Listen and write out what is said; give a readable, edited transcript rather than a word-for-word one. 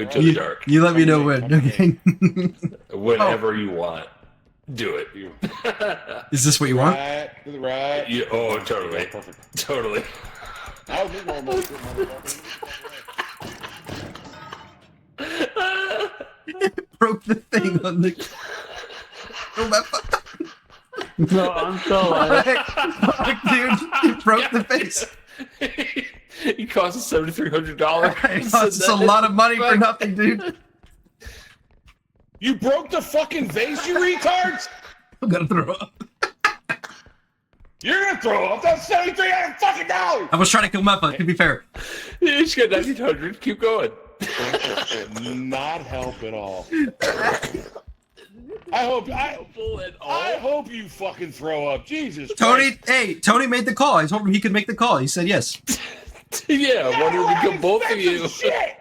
into the dark. You let me know when. Okay. Whenever you want. Do it. Is this what you want? Right, to the right. Oh, totally. Perfect. Totally. I was almost Broke the thing on the. Oh my fuck. No, I'm so like, Fuck, dude. You broke the face. He cost us $7,300. It costs us a lot of money for nothing, dude. You broke the fucking vase, you retards! I'm gonna throw up. You're gonna throw up. That's $7,300 fucking dollars. I was trying to kill my fuck, to be fair. You just got 1,900. Keep going. Not help at all. I hope you fucking throw up. Jesus Tony, Christ. hey, Tony made the call. I told him he could make the call. He said yes. Yeah, I wonder if we become both of you. Shit.